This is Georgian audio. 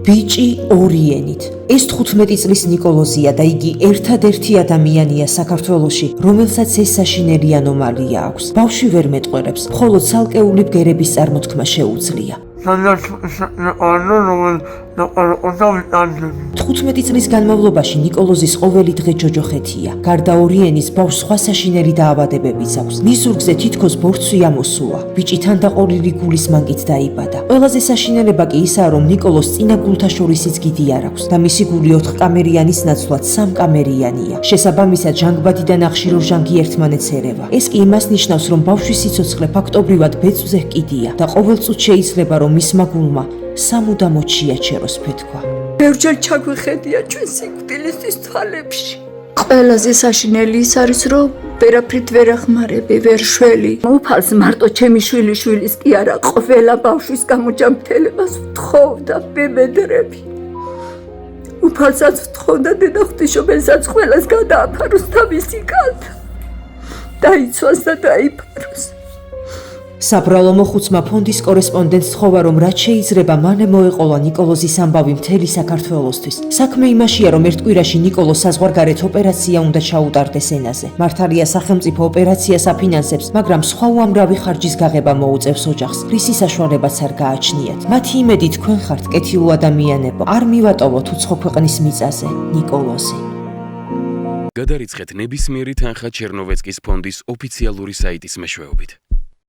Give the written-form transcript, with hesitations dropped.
ბიჭი ორიენით. ეს 15 წლის ნიკოლოზია და იგი ერთადერთი ადამიანია საქართველოში, რომელსაც ეს საშინელი ანომალია აქვს. ბავშვი ვერ მეტყველებს, მხოლოდ ცალკეული ბგერების წარმოთქმა შეუძლია. 15 წლის განმავლობაში ნიკოლოზის ყოველი დღე ჯოჯოხეთია. გარდა ორიენის ბავშვს სხვა საშინელი დაავადებებიც აქვს. მის ზურგზე თითქოს ბორცვი ამოსულა. ბიჭი თანდაყოლილი გულის მანკით დაიბადა. ყველაზე საშინელება კი ისაა, რომ ნიკოლოს წინა გულთა შორისიც გიდი არ აქვს და მისი გული 4 კამერიანის ნაცვლად 3 კამერიანია. შესაბამისად, ჟანგბადი და ნახშირორჟანგი ერთმანეთს ერევა. ეს კი იმას ნიშნავს, რომ ბავშვის სიცოცხლე ფაქტობრივად ბეწვზე ჰკიდია და ყოველ წუთს შეიძლება, რომ მისმა გულმა სამუდამოდ შეაჩეროს ფეთქვა. ბევრჯერ ჩაგვიხედია ჩვენ სიკვდილისთვის თვალებში. ყველაზე საშინელი ის არის, რომ ვერაფრით ვერ ახმარები, ვერ შველი. უფალს მარტო ჩემი შვილიშვილის კი არა, ყველა ბავშვის გამოჯანმრთელებას ვთხოვდა ბებედრები. უფალსაც ვთხოვდა დედა ღვთისმშობელსაც ყველას გადააფაროს თავისი კალთა. დაიცვას და დაიფაროს. საბრალო მოხუცმა ფონდის კორესპონდენტს თხოვა, რომ რაც შეიძლება მალე მოეყოლა ნიკოლოზის ამბავი მთელი საქართველოსთვის. საქმე იმაშია, რომ ერთ კვირაში ნიკოლოს საზღვარგარეთ ოპერაცია უნდა ჩაუტარდეს ენაზე. მართალია სახელმწიფო ოპერაციას აფინანსებს, მაგრამ სხვა უამრავი ხარჯის გაღება მოუწევს ოჯახს, რისი საშუალებაც არ გააჩნიათ. მათი იმედი თქვენ ხართ, კეთილო ადამიანებო, არ მივატოვოთ უცხო ქვეყნის მიწაზე ნიკოლოზი. გადარიცხეთ ნებისმიერი თანხა ჩერნოვეცკის ფონდის ოფიციალური საიტის მეშვეობით.